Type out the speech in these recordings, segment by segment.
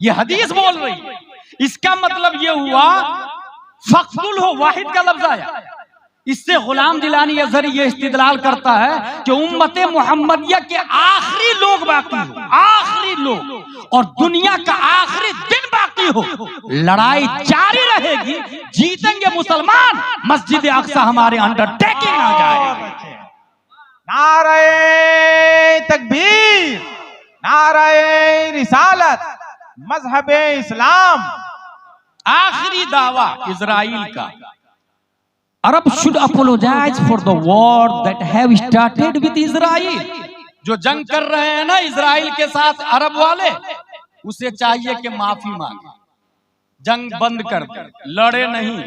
ये हदीस बोल रही है। इसका मतलब ये हुआ फक्तुल हो वाहिद का लफ्ज आया। इससे गुलाम जिलानी अज़हरी ये इस्तिदलाल करता है कि उम्मत मुहम्मदिया के आखिरी लोग बाकी हो, आखिरी लोग, और दुनिया का आखिरी दिन बाकी हो, लड़ाई जारी रहेगी, जीतेंगे मुसलमान, मस्जिद अक्सा हमारे अंडरटेकिंग आ जाएगी। नारे तकबीर, नारे रिसालत, मजहबे इस्लाम। आखिरी दावा इजराइल का, Arab should apologize for the war that have started with Israel। जो जंग कर रहे हैं ना इजराइल के साथ अरब वाले, उसे चाहिए कि माफी मांगे, जंग बंद कर दे, लड़े नहीं,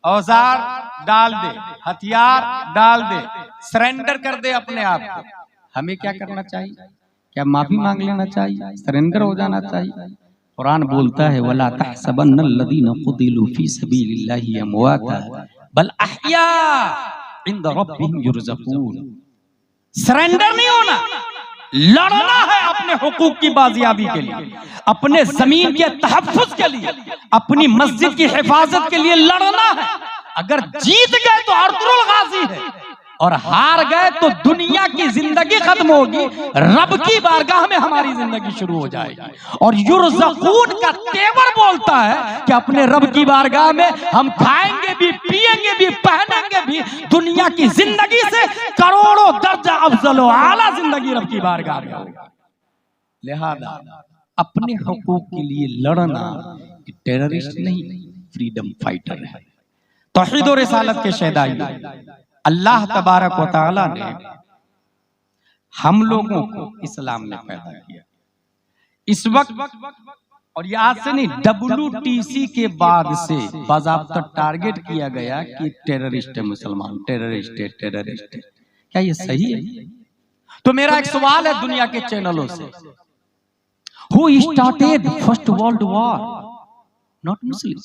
औजार डाल दे, हथियार डाल दे, सरेंडर कर दे अपने आप को। हमें क्या करना चाहिए? क्या माफी मांग लेना चाहिए, सरेंडर हो जाना चाहिए। कुरान बोलता है वला तहसबन्नल्लज़ीना क़ुतिलू फ़ी सबीलिल्लाहि अमवाता बल अहया इंद रब्बिहिम युरज़क़ून। सरेंडर नहीं होना, लड़ना है अपने हुकूक की बाजियाबी के लिए, अपने जमीन के तहफ़्फ़ुज़ के लिए, अपनी मस्जिद की हिफाजत के लिए लड़ना है। अगर जीत गए तो अर्तुरुल गाजी है, और हार गए तो दुनिया की जिंदगी खत्म होगी, रब की बारगाह में हमारी जिंदगी शुरू हो जाएगी। और युरज़क़ून का तेवर बोलता है कि अपने रब की बारगाह में हम खाएंगे भी, पिएंगे भी, पहनेंगे भी, दुनिया की जिंदगी से करोड़ों दर्जा अफजल व आला जिंदगी रब की बारगाह में होगी। लिहाजा अपने हुकूक के लिए लड़ना टेररिस्ट नहीं, फ्रीडम फाइटर है। तौहीद और रिसालत के शहदाई अल्लाह तबारक व तआला ने हम लोगों को इस्लाम में पैदा किया। इस वक्त, और ये आज से नहीं, WTC के बाद से बाज़ाब्ता टारगेट किया गया कि टेररिस्ट है मुसलमान, टेररिस्ट है, टेररिस्ट है। क्या ये सही है? तो मेरा एक सवाल है दुनिया के चैनलों से, who started first world war? Not Muslim.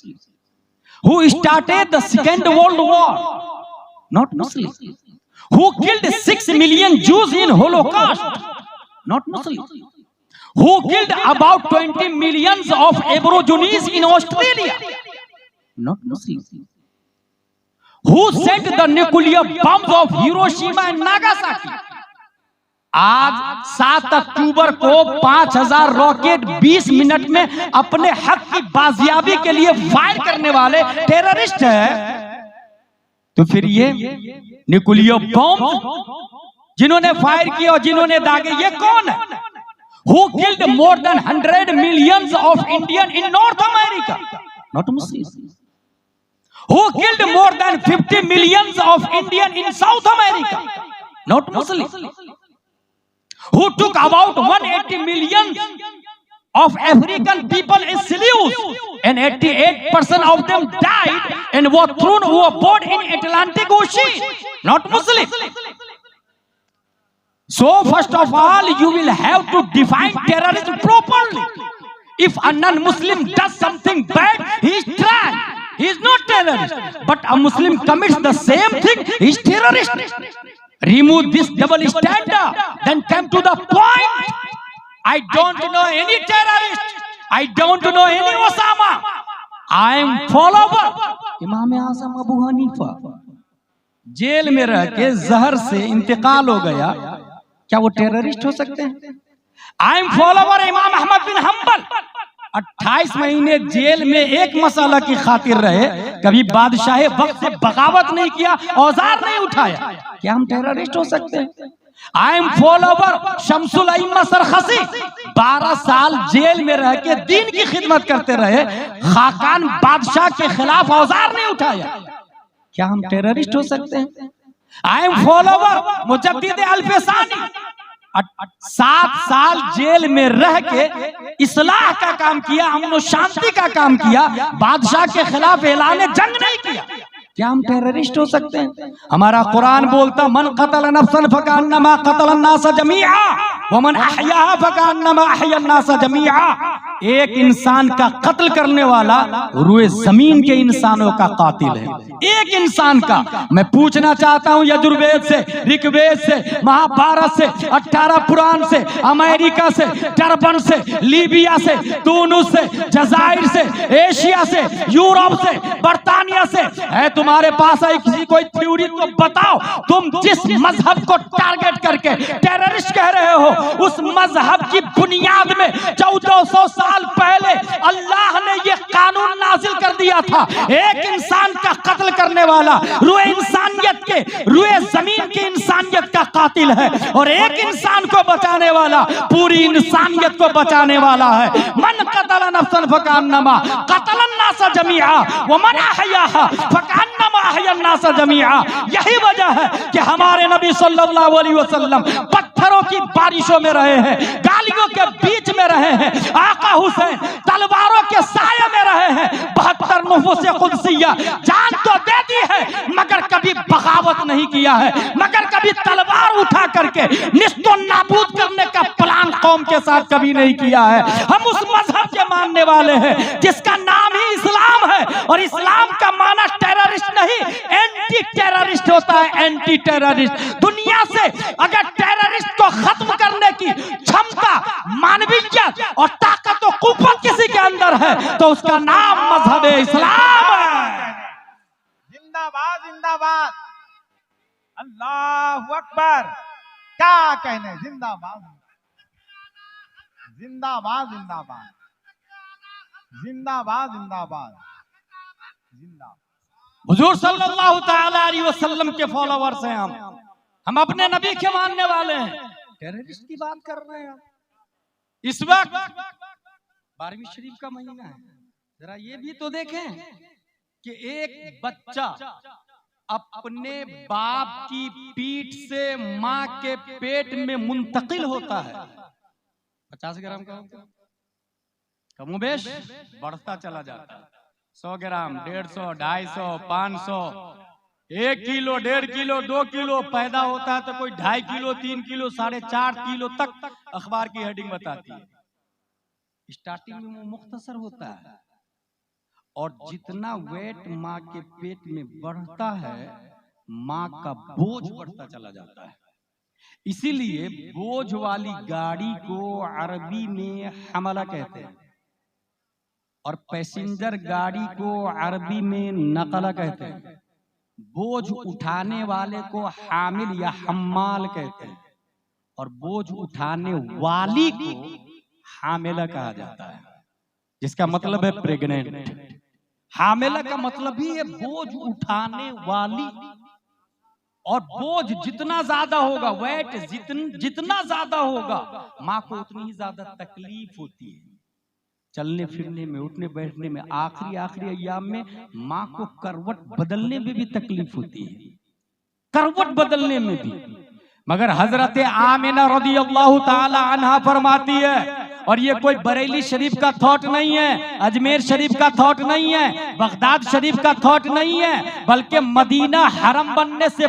Who started the second world war? Not Muslim. Who killed 6 million Jews in Holocaust? Not Muslim. Who killed about 20 millions of Aborigines in Australia? Not Muslim. Who set the nuclear bombs of Hiroshima and Nagasaki? आज 7 अक्टूबर को 5000 rocket 20 minute में अपने हक की बाजियाबी के लिए fire करने वाले टेररिस्ट है। तो फिर ये न्यूक्लियर बॉम्ब जिन्होंने फायर किया और जिन्होंने दागे, ये कौन है? Who killed more than 100 millions of Indian in North America? Not Muslims. Who killed more than 50 millions of Indian in South America? Not Muslims. Who took about 180 million of African people in slaves, and 88% of them died and were thrown overboard in Atlantic Ocean? Not Muslim. So first of all, you will have to define terrorism properly. If a non-Muslim does something bad, he is tried, he is not terrorist. But a Muslim commits the same thing, he is terrorist. Remove this double standard, then come to the point. I don't know any terrorist. I don't know any Osama. I am follower इमाम आज़म Abu Hanifa. Jail में रह के जहर से इंतकाल हो गया, क्या वो टेररिस्ट हो सकते हैं? I am follower इमाम अहमद बिन हम्बल। 28 महीने जेल में एक मसाला की खातिर रहे, कभी बादशाह वक्त से बगावत नहीं किया, औजार नहीं उठाया, क्या हम टेररिस्ट हो सकते हैं? आई एम फॉलोवर शमसुल अइम्मा सरखसी, 12 साल जेल में रह के दीन की खिदमत करते रहे, खाकान बादशाह के खिलाफ औजार नहीं उठाया, क्या हम टेररिस्ट हो सकते हैं? आई एम फॉलोवर मुजद्दिद अल-फसानी, 7 साल जेल में रह के इस्लाह का काम किया, अमन शांति का काम किया, बादशाह के खिलाफ ऐलान जंग नहीं किया, क्या हम टेररिस्ट हो सकते हैं? हमारा कुरान बोलता मन क़तल नफ्सन फकअन्नमा क़तलन नास जमीआ, वमन अहयाहा फकअन्नमा अहया अन्नास जमीआ। एक इंसान का कत्ल करने वाला रुए जमीन के इंसानों का कातिल है, एक इंसान का। मैं पूछना चाहता हूं यजुर्वेद से, ऋग्वेद से, महाभारत से, 18 पुराण से, अमेरिका से, टर्बन से, लीबिया से, तूनुस से, जजायर से, एशिया से, यूरोप से, बर्तानिया से, है तुम्हारे पास है किसी कोई थ्योरी तो बताओ। तुम जिस मजहब को टारगेट करके टेररिस्ट कह रहे हो, उस मजहब की बुनियाद में 1400 साल पहले अल्लाह ने यह कानून नाजिल कर दिया था, एक इंसान का कत्ल करने वाला रुए इंसानियत के, रुए जमीन की इंसानियत का कातिल है, और एक इंसान को बचाने वाला पूरी इंसानियत को बचाने वाला है। मन कतल नफ्सन फकअन्नमा कतल अन्नास जमीआ व मन अहयाहा फकअन्नमा अहया अन्नास जमीआ। यही वजह है कि हमारे नबी सल्लल्लाहु अलैहि वसल्लम पत्थरों की बारिशों में रहे हैं, गालियों के बीच में रहे हैं, आका हुसैन तलवारों के साये में रहे हैं, 72 नुफूस कुदसिया जान तो दे दी है मगर कभी बगावत नहीं किया है, मगर कभी तलवार उठा करके निस्तो नाबूद करने का प्लान कौम के साथ कभी नहीं किया है। हम उस मजहब के मानने वाले हैं जिसका नाम ही इस्लाम है, और इस्लाम का माना टेररिस्ट नहीं, एंटी टेररिस्ट होता है, एंटी टेररिस्ट। दुनिया से अगर टेररिस्ट को खत्म करने की क्षमता, मानवीयत और ताकत और कुव्वत किसी के अंदर है तो उसका नाम मजहब इस्लाम है। जिंदाबाद जिंदाबाद, अल्लाहु अकबर। क्या कहने, जिंदाबाद जिंदाबाद जिंदाबाद जिंदाबाद जिंदाबाद जिंदाबाद। हुजूर सल्लल्लाहु तआला अलैहि वसल्लम के फॉलोवर्स हैं हम अपने नबी के मानने वाले हैं, टेररिस्ट की बात कर रहे हैं। इस वक्त 12वीं शरीफ का महीना है, जरा ये भी तो देखें कि एक बच्चा अपने बाप की पीठ से माँ के पेट में मुंतकिल होता है, 50 ग्राम का कमोबेश बढ़ता चला जाता है, 100 ग्राम, 150, 250, 500, 1 किलो, 1.5 किलो, 2 किलो पैदा होता है तो कोई 2.5 किलो, 3 किलो, 4.5 किलो तक अखबार की हेडिंग बताती है। स्टार्टिंग में वो मुख्तसर होता है, और जितना वेट माँ के पेट में बढ़ता है माँ का बोझ बढ़ता चला जाता है। इसीलिए बोझ वाली गाड़ी को अरबी में हमला कहते हैं, और पैसेंजर गाड़ी को अरबी में नकला कहते हैं। बोझ उठाने वाले को हामिल या हम्माल कहते हैं, और बोझ उठाने वाली को हामिला कहा जाता है, जिसका मतलब है प्रेग्नेंट। हामिला का मतलब ही है बोझ उठाने वाली, और बोझ जितना ज्यादा होगा, वेट जितना ज्यादा होगा, माँ को उतनी ही ज्यादा तकलीफ होती है चलने फिरने में, उठने बैठने में। आखिरी अय्याम में माँ को करवट बदलने में भी तकलीफ होती है, करवट बदलने में भी। मगर हजरत आमिना रदियल्लाहु ताला अन्हा फरमाती है, और ये कोई बरेली शरीफ का थॉट नहीं है, अजमेर शरीफ का थॉट नहीं है, बगदाद शरीफ का थॉट नहीं है, बल्कि मदीना हरम बनने से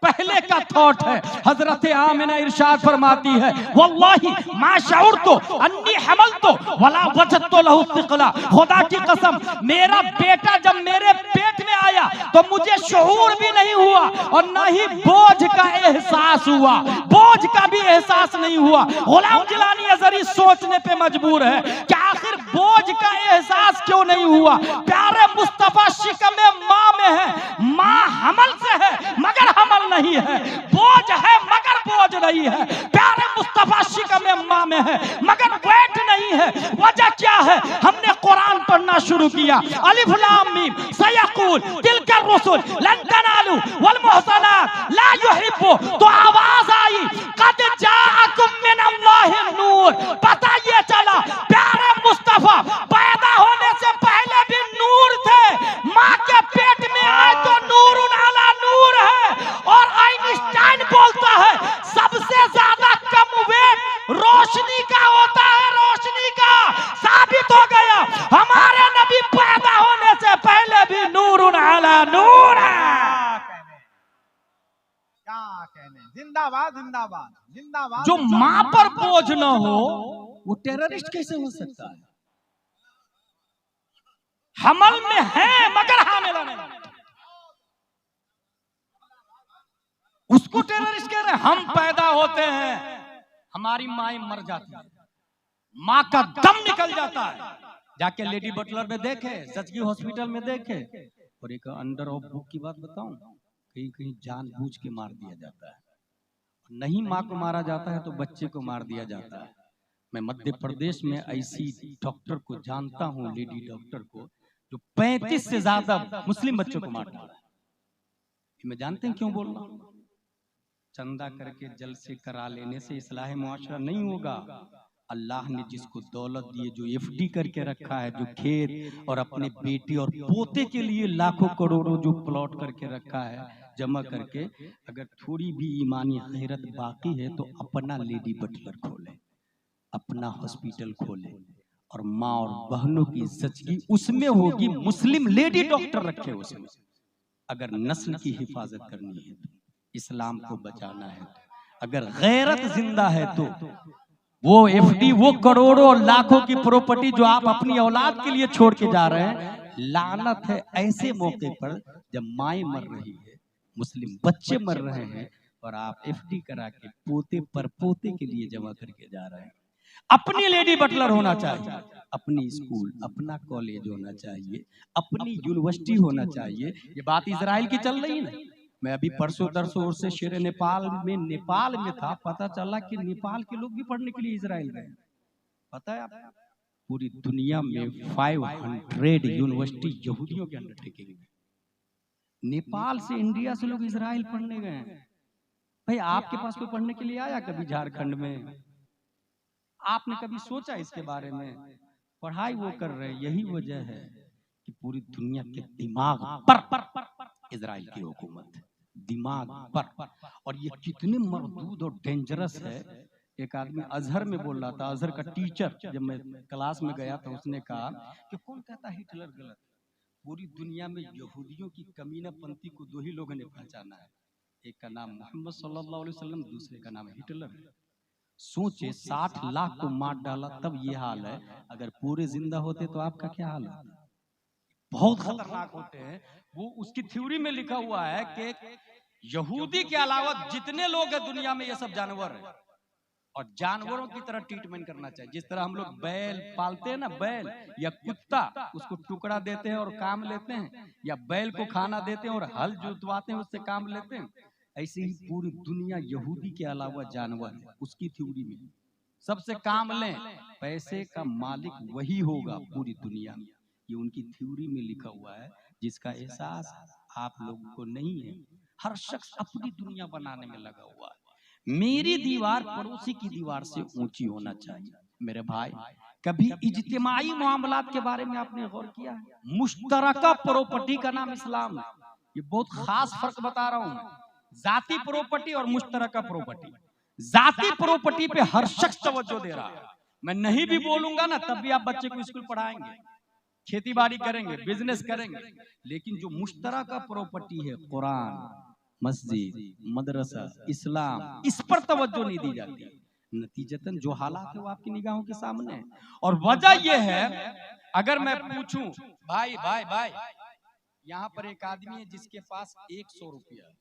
पहले का थॉट है। हजरत आमिना इरशाद फरमाती है, वल्लाही मा शऊरतु अन्नी हमलतु वला वजदतु लहु सिकला। खुदा की कसम, मेरा बेटा जब मेरे पेट में आया तो मुझे शऊर भी नहीं हुआ, और न ही बोझ का एहसास हुआ, बोझ का भी एहसास नहीं हुआ। गुलाम जिलानी अजहरी सोचने पे मजबूर है कि आखिर बोझ का एहसास क्यों नहीं हुआ। प्यारे मुस्तफा शिकम माँ में है, माँ हमल से है मगर हमल नहीं है, बोझ है मगर बोझ नहीं है। प्यारे मुस्तफा शिकम माँ में है मगर वेट नहीं है। वजह क्या है? हमने कुरान पढ़ना शुरू किया, अलिफ लाम मीम सयकूल तिलकर रुसुल लन तनालू वल मुहसनात ला युहिब्बु, तो आवाज आई कद जाअकुम मिनल्लाहि नूर। पता ये चला प्यारे मुस्तफा पैदा होने से पहले भी नूर थे, माँ के पेट में आए तो नूरुन अला नूर है। और आइंस्टाइन बोलता है सबसे ज्यादा कम वेट रोशनी का होता है, रोशनी का। साबित हो गया हमारे नबी पैदा होने से पहले भी नूरुन अला नूर है। क्या कहने, जिंदाबाद जिंदाबाद जिंदाबाद। जिंदाबाद जो मां पर बोझ न हो वो टेररिस्ट कैसे हो सकता है? हमल में है मगर हामिला नहीं, उसको टेररिस्ट कह रहे हैं। हम पैदा होते हैं, हमारी माएं मर जाती है, मां का दम निकल जाता है। जाके लेडी बटलर में देखे, सचगी हॉस्पिटल में देखे। और एक अंडर ऑफ बुक की बात बताऊं, कहीं कहीं जानबूझ के मार दिया जाता है। नहीं मां को मारा जाता है तो बच्चे को मार दिया जाता है। मैं मध्य प्रदेश में ऐसी डॉक्टर को जानता हूं, लेडी डॉक्टर को, जो 35 से ज्यादा मुस्लिम बच्चों को मार डाला है। मैं जानते हैं क्यों बोल रहा हूं? चंदा करके जल से करा लेने से इस्लाह मुआशरा नहीं होगा। अल्लाह ने जिसको दौलत दी है, जो एफडी करके रखा है, जो खेत और अपने बेटी और पोते के लिए लाखों करोड़ों जो प्लॉट करके रखा है जमा करके, अगर थोड़ी भी ईमानी गैरत बाकी है तो अपना लेडी बटलर खोले, अपना हॉस्पिटल खोले और माँ और बहनों की इज्जत उसमें होगी। मुस्लिम लेडी डॉक्टर रखे उसमें। अगर नस्ल की हिफाजत करनी है तो, इस्लाम को बचाना है, अगर गैरत जिंदा है तो वो एफडी, वो करोड़ों और लाखों की प्रॉपर्टी जो आप अपनी औलाद के लिए छोड़ के जा रहे हैं, लानत है ऐसे मौके पर जब माएं मर रही है, मुस्लिम बच्चे मर रहे हैं और आप एफडी करा के पोते पर पोते के लिए जमा करके जा रहे हैं। अपनी लेडी बटलर होना चाहिए, अपनी स्कूल, अपना कॉलेज होना चाहिए, अपनी यूनिवर्सिटी होना चाहिए। ये बात इजराइल की चल रही है ना। मैं अभी परसों तरसों से शेर नेपाल में था, पता चला कि नेपाल के लोग भी पढ़ने के लिए इजराइल गए। पता है आपको, पूरी दुनिया में 500 यूनिवर्सिटी यहूदियों के अंडरटेकिंग है। नेपाल से, इंडिया से लोग इजराइल पढ़ने गए। भाई आपके पास कोई पढ़ने के लिए आया कभी झारखंड में? आपने कभी सोचा इसके बारे में? पढ़ाई वो कर रहे हैं। यही वजह है कि पूरी दुनिया के दिमाग पर इजराइल की हुकूमत, दिमाग पर। और ये कितने मरदूद और डेंजरस है। एक आदमी अजहर में बोल रहा था, अजहर का टीचर, जब मैं क्लास में गया था, उसने कहा कि कौन कहता है हिटलर गलत? पूरी दुनिया में यहूदियों की कमीनापंथी को दो ही लोगों ने पहचाना है, एक का नाम मोहम्मद सल्लल्लाहु अलैहि वसल्लम, दूसरे का नाम हिटलर है। सोचे 60 लाख को मार डाला तब ये हाल है, अगर पूरे जिंदा होते तो आपका क्या हाल होता? बहुत खतरनाक होते हैं वो। उसकी थ्योरी में लिखा हुआ है कि यहूदी के अलावा जितने लोग हैं दुनिया में, ये सब जानवर हैं और जानवरों की तरह ट्रीटमेंट करना चाहिए। जिस तरह हम लोग बैल पालते हैं ना, बैल या कुत्ता, उसको टुकड़ा देते हैं और काम लेते हैं, या बैल को खाना देते हैं और हल जोतवाते हैं, उससे काम लेते हैं, ऐसे ही पूरी दुनिया यहूदी के अलावा जानवर है। उसकी थ्योरी में सबसे काम लें, पैसे का मालिक वही होगा पूरी दुनिया में। ये उनकी थ्योरी में लिखा हुआ है, जिसका एहसास आप लोगों को नहीं है। हर शख्स अपनी दुनिया बनाने में लगा हुआ है। मेरी दीवार पड़ोसी की दीवार से ऊंची होना चाहिए। मेरे भाई, कभी इज्तिमाई मामलात के बारे में आपने गौर किया है? मुश्तरका प्रॉपर्टी का नाम इस्लाम है। ये बहुत खास फर्क बता रहा हूं। जाती प्रॉपर्टी और मुश्तरका प्रॉपर्टी। जाती प्रॉपर्टी पे हर शख्स तवज्जो दे रहा है। मैं नहीं भी बोलूंगा ना, तब भी आप बच्चे को स्कूल पढ़ाएंगे, खेती बाड़ी करेंगे, बिजनेस करेंगे। लेकिन जो मुश्तरका प्रॉपर्टी है, कुरान, मस्जिद, मदरसा, इस्लाम, इस पर तवज्जो नहीं दी जाती। नतीजतन जो हालात है वो आपकी निगाहों के सामने है। और वजह यह है, अगर मैं पूछूं, भाई भाई भाई, यहाँ पर एक आदमी है जिसके पास 100 रुपया है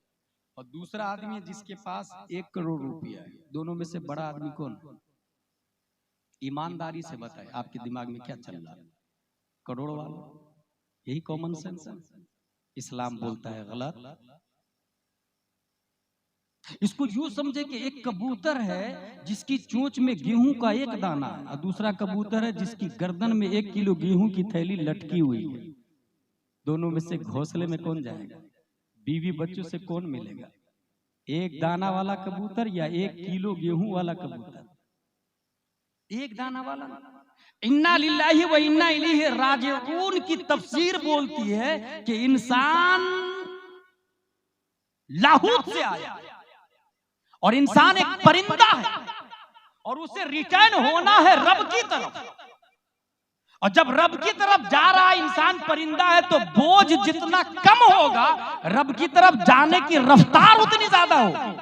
और दूसरा आदमी है जिसके पास 1 करोड़ रुपया है, दोनों में से बड़ा आदमी कौन? ईमानदारी से बताए, आपके दिमाग में क्या चल रहा है? करोड़ वाला। यही कॉमन सेंस है। इस्लाम बोलता है गलत। इसको यूं समझे कि एक कबूतर है जिसकी चोंच में गेहूं का 1 दाना है और दूसरा कबूतर है जिसकी गर्दन में 1 किलो गेहूं की थैली लटकी हुई है। दोनों में से घोंसले में कौन जाएगा? बीवी बच्चों से कौन मिलेगा? 1 दाना वाला कबूतर या 1 किलो गेहूं वाला कबूतर? 1 दाना वाला। इन्ना लिल्लाहि व इन्ना इलैहि राजिऊन की तफसीर बोलती है कि इंसान लाहूत से आया और इंसान एक परिंदा है और उसे रिटर्न होना है रब की तरफ। और जब रब की तरफ जा रहा है इंसान, परिंदा है, तो बोझ जितना कम होगा, रब की तरफ जाने की रफ्तार उतनी ज्यादा होगी।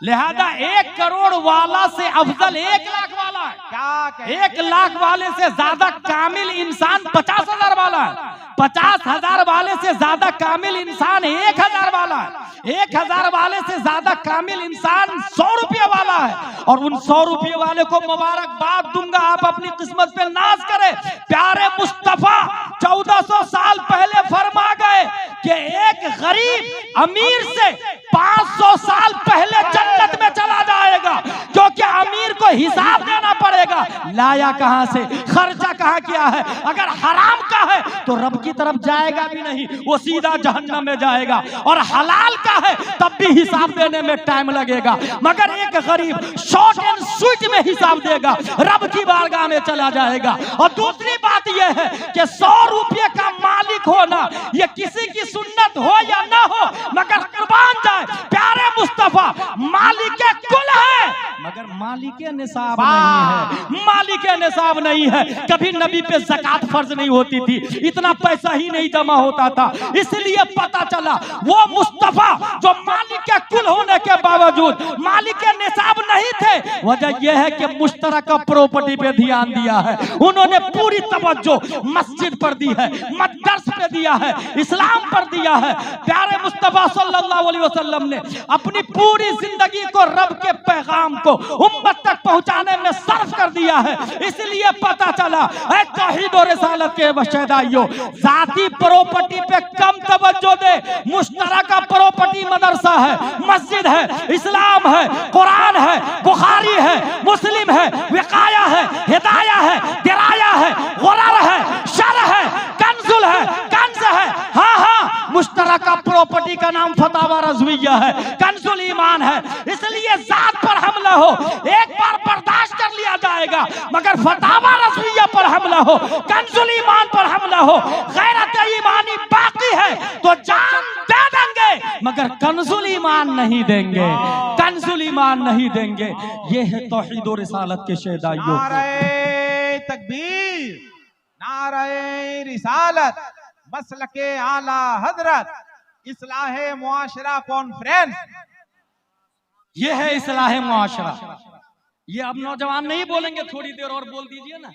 लिहाजा 1 करोड़ वाला से अफजल 1 लाख वाला है। क्या कहने 1 लाख वाले से ज्यादा कामिल इंसान 50,000 वाला है। 50,000 वाले से ज्यादा कामिल इंसान 1,000 वाला है। 1,000 वाले से ज्यादा कामिल इंसान 100 रुपये वाला है। और उन 100 रुपये वाले को मुबारकबाद दूंगा, आप अपनी किस्मत पे नाज करें। प्यारे मुस्तफा 1400 साल पहले फरमा गए कि एक गरीब अमीर से 500 साल पहले जन्नत में चला जाएगा, क्योंकि अमीर को हिसाब देना पड़ेगा, लाया कहां से, खर्चा कहां किया है। अगर हराम का है तो रब की तरफ जाएगा भी नहीं, वो सीधा जहन्नम में जाएगा। और हलाल का है तब भी हिसाब देने में टाइम लगेगा, मगर एक गरीब शॉर्ट एंड स्वीट में हिसाब देगा, रब की बारगाह में चला जाएगा। और दूसरी बात यह है कि 100 रुपये का मालिक होना यह किसी की सुन्नत हो या ना हो, मगर कुर्बान जाए प्यारे मुस्तफा मालिक कुल है, मगर मालिक निसाब नहीं है। मालिक निसाब नहीं है। कभी नबी पे ज़कात फर्ज नहीं होती थी, इतना पैसा ही नहीं जमा होता था, इसलिए पता चला वो मुस्तफा जो मालिक कुल होने के बावजूद मालिक निसाब नहीं थे। वजह यह है कि मुश्तरका प्रॉपर्टी पे ध्यान दिया है। उन्होंने पूरी तवज्जो मस्जिद पर दी है, मदरस पे दिया है, इस्लाम पर दिया है। प्यारे मुस्तफा सल्लल्लाहु अलैहि वसल्लम ने अपनी पूरी जिंदगी को रब के पैगाम को उम्मत तक पहुंचाने में सर्फ कर दिया है। इसलिए पता चला है तौहीद और रिसालत के बशेदाइयों, जाती प्रॉपर्टी पे कम तवज्जो दे। मुश्तरका प्रॉपर्टी मदरसा है, मस्जिद है, इस्लाम है, कुरान है, बुखारी है, मुस्लिम है, विकाया है, हिदाया है, दिराया है, गुरर है, शर है, कंजुल है, कंज है। हाँ हाँ, मुश्तरका प्रॉपर्टी का नाम फतावा रज़विया है, कंजुल ईमान है। इसलिए जात पर हमला हो एक बार बर्दाश्त कर लिया जाएगा, मगर फतावा रज़विया पर हमला हो, कंजुल ईमान पर हमला हो, गैरत ईमानी बाकी है तो जान दे देंगे, मगर कंजुल ईमान नहीं देंगे, कंजुल ईमान नहीं देंगे। ये है तौहीद और रिसालत के शहदाइयों। नारे तकबीर, नारे रिसालत, मसलके आला हजरत, इस्लाहे मुआशरा कॉन्फ्रेंस। ये है इस्लाह मुआशरा। ये अब नौजवान नहीं बोलेंगे, थोड़ी देर और बोल दीजिए ना,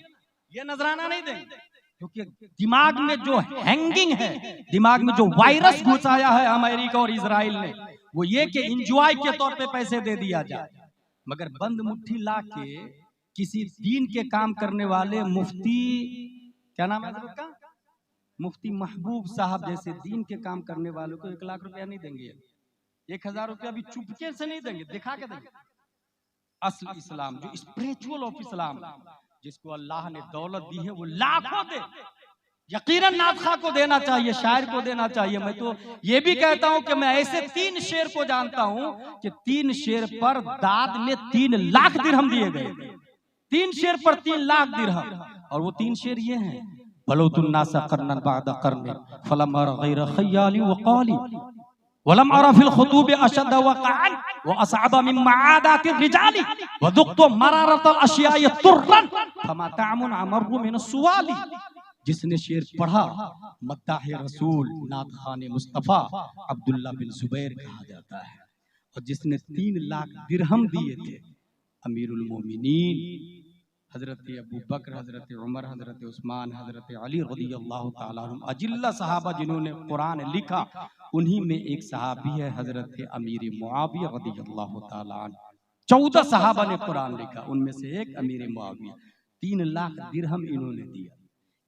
ये नजराना नहीं देंगे, क्योंकि दिमाग में जो हैंगिंग है, दिमाग में जो वायरस घुसाया है अमेरिका और इजराइल ने, वो ये कि इंजॉय के तौर पे पैसे दे दिया जाए, मगर बंद मुट्ठी ला के किसी दीन के काम करने वाले मुफ्ती, क्या नाम है उसका, मुफ्ती महबूब साहब जैसे दीन के काम करने वालों को 1 लाख रुपया नहीं देंगे, 1,000 रुपया भी चुपके से नहीं देंगे, दिखा के देंगे। असल इस्लाम जो स्पिरिचुअल ऑफ इस्लाम, जिसको अल्लाह ने दौलत दी है, वो लाखों दे। यकीनन नादखा को देना चाहिए, शायर को देना चाहिए। मैं तो ये भी कहता हूं कि मैं ऐसे 3 शेर को जानता हूं कि 3 शेर पर दाद में 3 लाख दिरहम दिए गए। 3 शेर पर 3 लाख दिरहम, और वो 3 शेर ये हैं, बलौतुन्नासा करनन बादा करने फलम अर गैर खयाली व क़ाली वलम अरा फिल खुतूब अशद वक़अन व असअब मिन मआदात रिजाली व दुक़्तु मरारतल अशियाय तुर्रन फमा तामुन अमरु मिन सुवाली। जिसने शेर पढ़ा, मद्दाह रसूल नात खान मुस्तफ़ा अब्दुल्ला बिन जुबैर कहा जाता है। और जिसने 3 लाख दिरहम दिए थे अमीरुल मोमिनीन हजरत अबू बकर, हजरत उमर, हजरत उस्मान, हजरत अली रज़ियल्लाहु ताला अन्हुम, अजिल्ला सहाबा जिन्होंने कुरान लिखा, उन्हीं में एक सहाबी है हजरत अमीर मुआविया रज़ियल्लाहु ताला अन्हु। 14 सहाबा ने कुरान लिखा, उनमें से एक अमीर मुआविया। 3 लाख दिरहम इन्होंने दिया।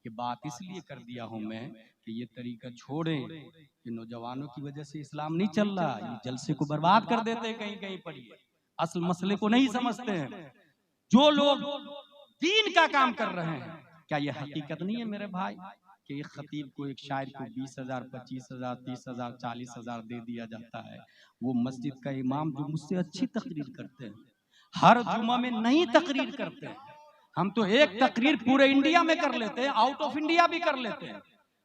ये बात इसलिए कर दिया हूं मैं कि ये तरीका छोड़ें कि नौजवानों की वजह से इस्लाम नहीं चल रहा, ये जलसे को बर्बाद कर देते हैं। कहीं कहीं पढ़िए, असल मसले को नहीं समझते हैं। जो लोग दीन का काम कर रहे हैं, क्या ये हकीकत नहीं है मेरे भाई कि एक खतीब को, एक शायर को 20,000, 25,000, 30,000, 40,000 दे दिया जाता है? वो मस्जिद का इमाम जो मुझसे अच्छी तकरीर करते हैं, हर जुमा में नहीं तकरीर करते हैं। हम तो एक तकरीर पूरे इंडिया में कर लेते हैं, आउट ऑफ इंडिया भी कर लेते हैं,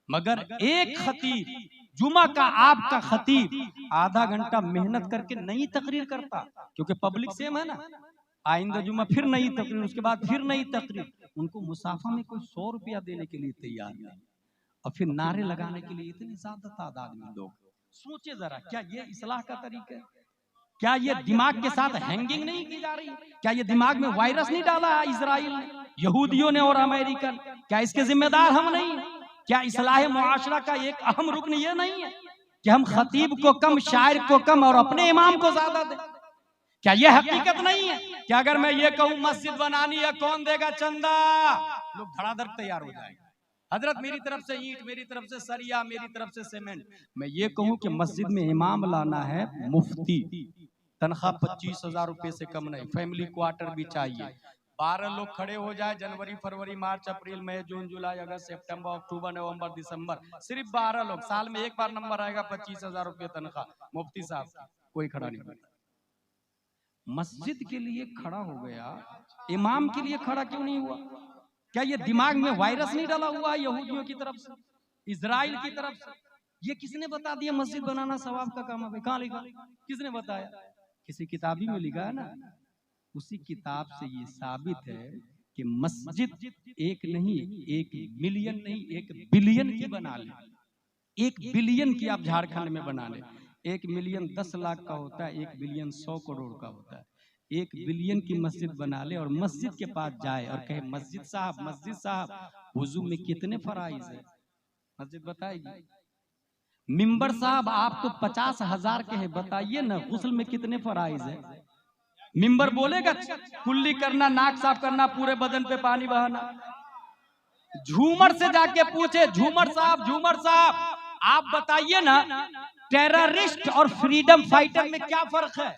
मगर एक खतीब, जुमा का आपका खतीब आधा घंटा मेहनत करके नई तकरीर करता, क्योंकि पब्लिक सेम है ना। आइंदा जुमा फिर नई तकरीर, उसके बाद फिर नई तकरीर। उनको मुसाफा में कोई 100 रुपया देने के लिए तैयार नहीं, और फिर नारे लगाने के लिए इतनी ज्यादा तादाद में लोग। सोचे जरा, क्या ये इस्लाह का तरीका है? क्या ये दिमाग के साथ हैंगिंग नहीं की जा रही? क्या ये दिमाग में वायरस नहीं डाला है इजराइल ने, यहूदियों ने और अमेरिकन? क्या इसके जिम्मेदार हम नहीं है? क्या इस्लाह मुआशरा का एक अहम रुकन ये नहीं है कि हम खतीब को कम, शायर को कम और अपने इमाम को ज्यादा दें? क्या ये हकीकत नहीं है कि अगर मैं ये कहूं मस्जिद बनानी है, कौन देगा चंदा, लोग धड़ाधड़ तैयार हो जाएंगे, हजरत मेरी तरफ से ईंट, मेरी तरफ से सरिया, मेरी तरफ से सीमेंट। मैं ये कहूं कि मस्जिद में इमाम लाना है, मुफ्ती, तनख्वाह 25,000 रुपए से कम नहीं, फैमिली क्वार्टर भी चाहिए, 12 लोग खड़े हो जाए, जनवरी, फरवरी, मार्च, अप्रैल, मई, जून, जुलाई, अगस्त, सितंबर, अक्टूबर, नवंबर, दिसंबर, सिर्फ 12 लोग, साल में एक बार नंबर आएगा, 25,000 रुपये तनख्वाह, मुफ्ती साहब, कोई खड़ा नहीं होगा। मस्जिद के लिए खड़ा हो गया, इमाम के लिए खड़ा क्यों नहीं हुआ? क्या ये दिमाग में वायरस नहीं डाला हुआ है यहूदियों की तरफ से, इजराइल की तरफ से? ये किसने बता दिया मस्जिद बनाना सवाब का काम है? कहाँ लिखा, किसने बताया? किसी किताबी में लिखा है ना। उसी किताब से ये साबित है कि मस्जिद एक नहीं, 1 मिलियन नहीं, 1 बिलियन की बना ले, 1 बिलियन की आप झारखंड में बना ले। 1 मिलियन 10 लाख का होता है, 1 बिलियन 100 करोड़ का होता है। 1 बिलियन की मस्जिद बना ले और मस्जिद के पास जाए और कहे मस्जिद साहब वुजू में कितने फराइज है, मस्जिद बताएगी। मिंबर साहब आप तो 50,000 के हैं, बताइए ना गुस्ल में कितने फराइज है? मिंबर बोलेगा कुल्ली करना, नाक साफ करना, पूरे बदन पे पानी बहाना। झूमर से जाके पूछे, झूमर साहब आप बताइए ना, टेररिस्ट और फ्रीडम फाइटर में क्या फर्क है?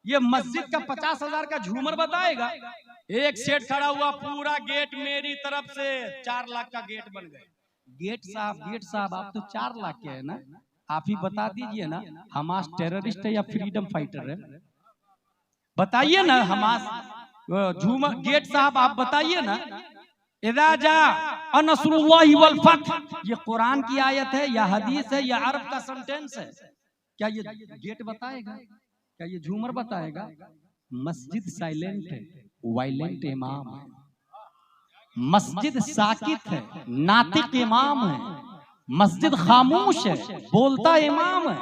ये मस्जिद का 50,000 का झूमर बताएगा। एक सेट खड़ा हुआ, पूरा गेट मेरी तरफ से, 4 लाख का गेट बन गए। गेट साहब आप तो 4 लाख के है ना, आप ही बता दीजिए ना, हमास टेररिस्ट है या फ्रीडम फाइटर है? बताइए ना हमास। झूमर गेट साहब आप बताइए ना। इज़ा जाअ नस्रुल्लाहि वल फथ, ये कुरान की आयत है या हदीस है या अरब का सेंटेंस है? क्या ये गेट बताएगा? क्या ये झूमर बताएगा? मस्जिद साइलेंट है, वायलेंट इमाम है। मस्जिद साकित है, नातिक इमाम है। मस्जिद खामोश है, बोलता इमाम है।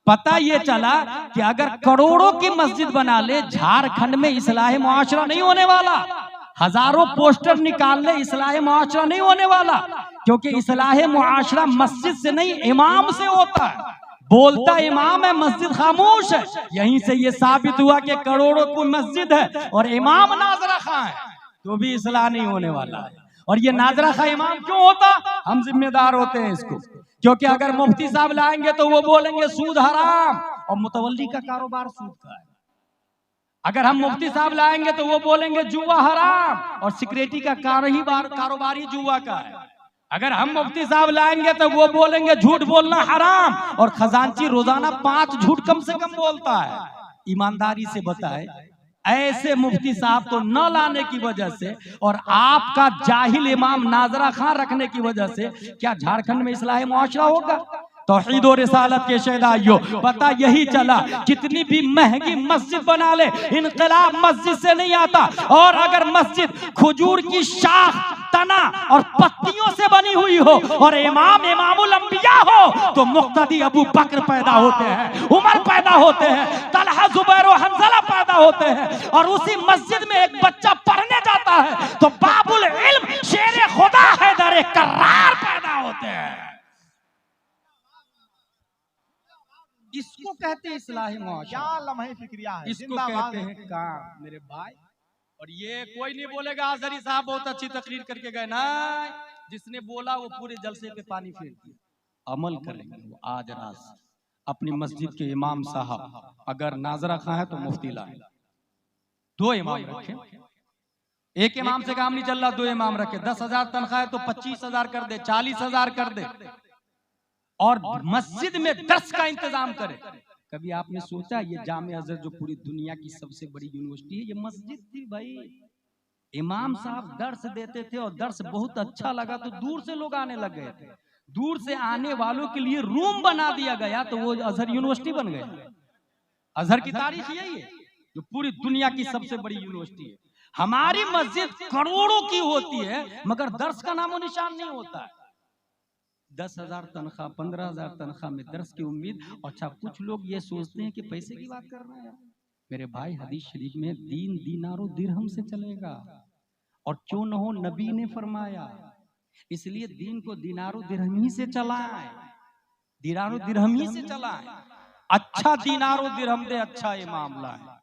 पता ये चला कि अगर करोड़ों की मस्जिद बना ले, झारखंड में इस्लाह मुआशरा नहीं होने वाला। हजारों पोस्टर निकाल ले, इस्लाह मुआशरा नहीं होने वाला, क्योंकि इस्लाह मुआशरा मस्जिद से नहीं, इमाम से होता है। बोलता इमाम है, मस्जिद खामोश है। यहीं से ये साबित हुआ कि करोड़ों की मस्जिद है और इमाम नाजरा खां है, तो भी इस्लाह नहीं होने वाला है। और ये नाजरा खां इमाम क्यों होता? हम जिम्मेदार होते हैं इसको, क्योंकि अगर मुफ्ती साहब लाएंगे तो वो बोलेंगे सूद हराम, और मुतवल्ली का कारोबार सूद का है। अगर हम मुफ्ती साहब लाएंगे तो वो बोलेंगे जुआ हराम, और सिक्योरिटी का कारोबारी जुआ का है। अगर हम मुफ्ती साहब लाएंगे तो वो बोलेंगे झूठ बोलना हराम, और खजांची रोजाना 5 झूठ कम से कम बोलता है। ईमानदारी से बताए, ऐसे मुफ्ती साहब को न लाने की वजह से और आपका जाहिल इमाम नाजरा खां रखने की वजह से क्या झारखंड में इस्लाह मुआशरा होगा? तौहीद और रिसालत के शहदाइयों, पता यही चला, कितनी भी महंगी मस्जिद बना ले, इनकलाब मस्जिद से नहीं आता। और अगर मस्जिद खजूर की शाख, तना और पत्तियों से बनी हुई हो और इमामुल अंबिया हो, तो मुक्तदी अबू बकर पैदा होते हैं, उमर पैदा होते हैं, तलहा, जुबैर और हंज़ला पैदा होते हैं। और उसी मस्जिद में एक बच्चा पढ़ने जाता है तो बाबुल इल्म शेर खुदा हैदर कर्रार पैदा होते हैं। इसको कहते हैं इस्लाह मुआशरा। क्या लम्हे फिक्रिया है, इसको कहते हैं काम, मेरे भाई। और ये कोई नहीं बोलेगा आजरी साहब बहुत अच्छी तकरीर करके गए, ना, जिसने बोला वो पूरे जलसे पे पानी फेर दिया। अमल करेंगे वो आज रात। अपनी मस्जिद के इमाम साहब अगर नाजरा खां है तो मुफ्ती लाए, 2 इमाम रखे। एक इमाम से काम नहीं चल रहा, 2 इमाम रखे। 10,000 तनख्वाह है तो 25,000 कर दे, 40,000 कर दे, और मस्जिद में दर्स का इंतजाम करे। कभी आपने सोचा ये जामे अजहर जो पूरी दुनिया की सबसे बड़ी यूनिवर्सिटी है, ये मस्जिद थी भाई। इमाम साहब दर्स देते थे और दर्स बहुत अच्छा लगा तो दूर से लोग आने लग गए थे। दूर से आने वालों के लिए रूम बना दिया गया तो वो अजहर यूनिवर्सिटी बन गया। अजहर की तारीख यही है, जो पूरी दुनिया की सबसे बड़ी यूनिवर्सिटी है। हमारी मस्जिद करोड़ों की होती है मगर दर्स का नामो निशान नहीं होता है। 10,000 तनख्वाह, 15,000 तनख्वाह में दर्स की उम्मीद। अच्छा, कुछ लोग ये सोचते हैं कि पैसे की बात कर रहे हैं। मेरे भाई, हदीस शरीफ में दीन दीनारो दिरहम से चलेगा, और क्यों न हो, नबी ने फरमाया, इसलिए दीन को दीनारो दिरहम ही से चलाएं, दीनारो दिरहम ही से चलाएं। अच्छा दीनारो दिरहम दे, अच्छा ये मामला है।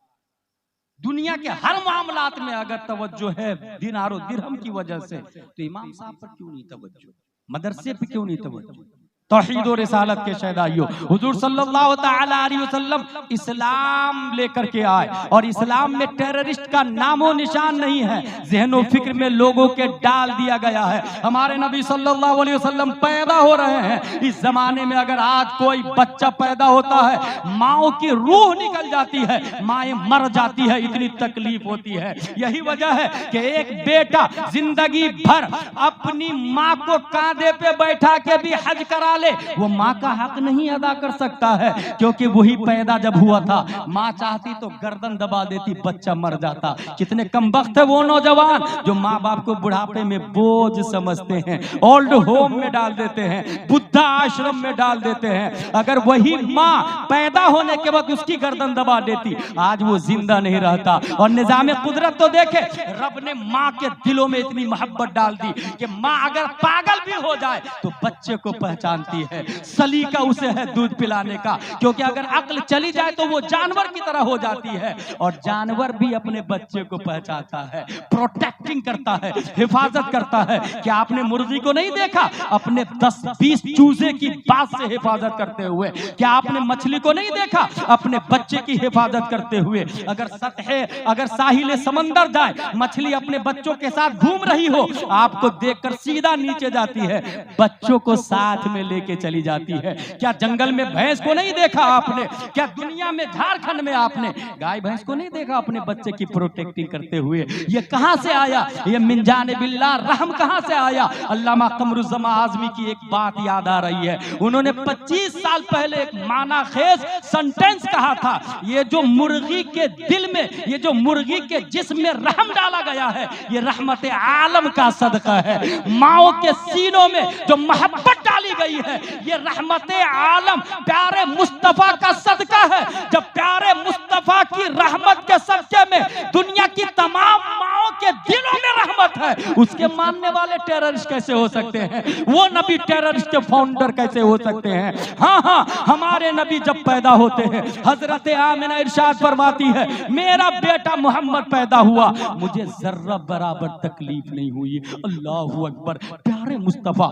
दुनिया के हर मामलात में अगर तवज्जो है दीनारो दिरहम की वजह से, तो इमाम साहब पर क्यों नहीं तवज्जो, मदरसे पे क्यों नहीं तवज्जो? तौहीद और रिसालत के शहदाइयों, हुजूर सल्लल्लाहु तआला अलैहि वसल्लम इस्लाम लेकर के आए, और इस्लाम में टेररिस्ट का नामो निशान नहीं है। ज़हनो फिक्र में लोगों के डाल दिया गया है। हमारे नबी सल्लल्लाहु अलैहि वसल्लम पैदा हो रहे हैं। इस जमाने में अगर आज कोई बच्चा पैदा होता है, माओ की रूह निकल जाती है, माएँ मर जाती है, इतनी तकलीफ होती है। यही वजह है कि एक बेटा जिंदगी भर अपनी माँ को कांधे पे बैठा के भी हज करा ले, वो माँ का हक नहीं अदा कर सकता है, क्योंकि वही पैदा जब हुआ था, माँ चाहती तो गर्दन दबा देती, बच्चा मर जाता। कितने कमबख्त है वो नौजवान जो माँ बाप को बुढ़ापे में बोझ समझते हैं, ओल्ड होम में डाल देते हैं, बुद्धा आश्रम में डाल देते हैं। अगर वही माँ पैदा होने के वक्त उसकी गर्दन दबा देती, आज वो जिंदा नहीं रहता। और निजाम कुदरत तो देखे, रब ने माँ के दिलों में इतनी मोहब्बत डाल दी कि माँ अगर पागल भी हो जाए तो बच्चे को पहचान है, सलीका उसे है दूध पिलाने का, क्योंकि अगर अक्ल चली जाए तो वो जानवर की तरह हो जाती है। और जानवर भी अपने बच्चे को पहचानता है, प्रोटेक्टिंग करता है, हिफाजत करता है। क्या आपने मुर्गी को नहीं देखा अपने 10-20 चूजे की बात से हिफाजत करते हुए? क्या आपने मछली को नहीं देखा अपने बच्चे की हिफाजत करते हुए? अगर साहिल समंदर जाए, मछली अपने बच्चों के साथ घूम रही हो, आपको देखकर सीधा नीचे जाती है, बच्चों को साथ में लेके चली जाती है। क्या जंगल में भैंस को नहीं देखा आपने? क्या दुनिया में झारखंड में आपने गाय भैंस को नहीं देखा अपने बच्चे की प्रोटेक्टिंग करते हुए? ये कहां से आया? ये मिन जानिबिल्लाह रहम कहां से आया? अल्लामा कमरुज़्ज़मा आज़मी की एक बात याद आ रही है। उन्होंने 25 साल पहले एक मानाखेज सेंटेंस कहा था, ये जो मुर्गी के दिल में, ये जो मुर्गी के जिस्म में रहम डाला गया है, ये रहमत आलम का सदका है। माओ के सीनों में जो मोहब्बत डाली गई है, ये रहमत आलम प्यारे मुस्तफा का सदका है। जब प्यारे मुस्तफा की रहमत के सदके में दुनिया की तमाम माओं के दिलों में रहमत है, उसके मानने वाले टेररिस्ट कैसे हो सकते हैं? वो नबी टेररिस्ट के फाउंडर कैसे हो सकते हैं? हाँ, हमारे नबी जब पैदा होते हैं, हजरत आमिना इरशाद फरमाती है, मेरा बेटा मोहम्मद पैदा हुआ, मुझे जर्रा बराबर तकलीफ नहीं हुई। अल्लाहू अकबर, प्यारे मुस्तफा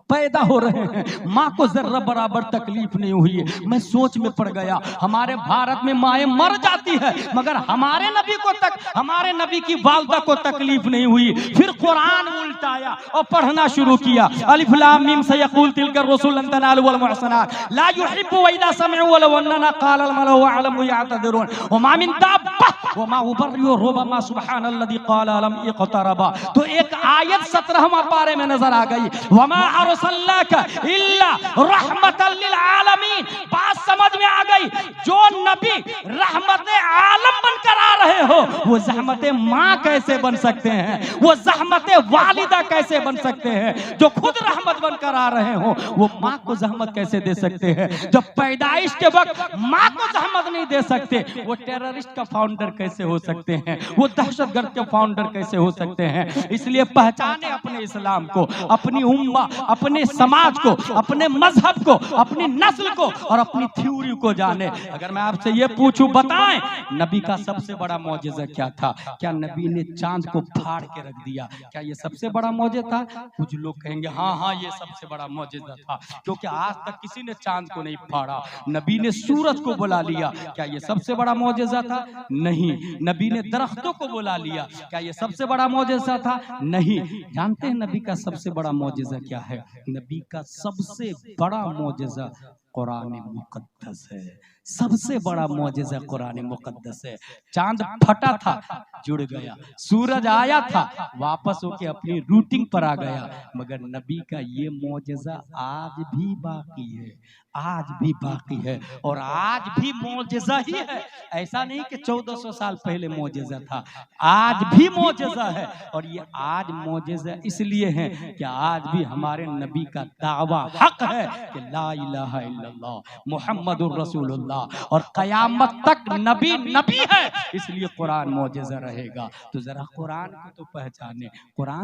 पैदा हो रहे हैं, माँ को जर्रा बराबर तकलीफ नहीं हुई है। मैं सोच में पड़ गया, हमारे भारत में माएँ मर जाती है, मगर हमारे नबी को हमारे नबी की वालदा को तकलीफ नहीं हुई। फिर कुरान उल्टाया और पढ़ना शुरू किया, अलिफ लाम मीम सयक़ूल तिलका रसूल तनालु वल मुहसनात ला युहिब्बु व इदा समिअ वल वन्ना क़ाल अल मलअ व अलम यअतदिरून व मा मिन दाब्बा व मा उबर्रिउ रुबमा सुब्हानल्लज़ी क़ाल अलम इक़तरबा। तो एक आयत 17वां पारे में नजर आ गई, व मा अरसलनाका इल्ला रहमतल लिल आलमीन। बात समझ में आ गई, जो नबी रहमत आलम बनकर आ रहे हो, वो ज़हमत माँ कैसे बन सकते हैं? वो ज़हमत वालिदा कैसे बन सकते हैं? जो खुद रहमत बनकर आ रहे हो, वो माँ को ज़हमत कैसे दे सकते हैं? जब पैदाइश के वक्त माँ को ज़हमत नहीं दे सकते, वो टेररिस्ट का फाउंडर कैसे हो सकते हैं? वो दहशतगर्द के फाउंडर कैसे हो सकते हैं? इसलिए पहचाने अपने इस्लाम को, अपनी उम्मा, अपने समाज को, अपने मजहब को, अपनी नस्ल को और अपनी थ्योरी को जाने। अगर मैं आपसे ये पूछूं, बताएं नबी का सबसे बड़ा मौजिज़ा क्या था? क्या नबी ने चांद को फाड़ के रख दिया? क्या ये सबसे बड़ा मौजिज़ा था? कुछ लोग कहेंगे हाँ, ये सबसे बड़ा मौजिज़ा था, क्योंकि आज तक किसी ने चांद को नहीं फाड़ा। नबी ने सूरज को बुला लिया, क्या ये सबसे बड़ा मौजिज़ा था? नहीं। नबी ने दरख्तों को बुला लिया, क्या ये सबसे बड़ा मौजिज़ा था? नहीं। जानते हैं नबी का सबसे बड़ा मौजिज़ा क्या है? नबी का सबसे बड़ा मौजिज़ा कुरान मुकद्दस है। सबसे बड़ा मौजज़ा कुरान मुकद्दस है। चांद फटा था, जुड़ गया। सूरज आया था, वापस होके अपनी रूटिंग पर आ गया। मगर नबी का ये मौजज़ा आज भी बाकी है, आज भी बाकी है और आज भी मौजज़ा ही है। ऐसा नहीं कि 1400 साल पहले मौजज़ा था, आज भी मौजज़ा है। और ये आज मौजज़ा इसलिए है कि आज भी हमारे नबी का दावा हक है कि ला इलाहा इल्लल्लाह मुहम्मदुर रसूलुल्लाह, और कयामत तक नबी नबी है, इसलिए कुरान मौजज़ा रहेगा। तो जरा कुरान को तो पहचाने। कुरान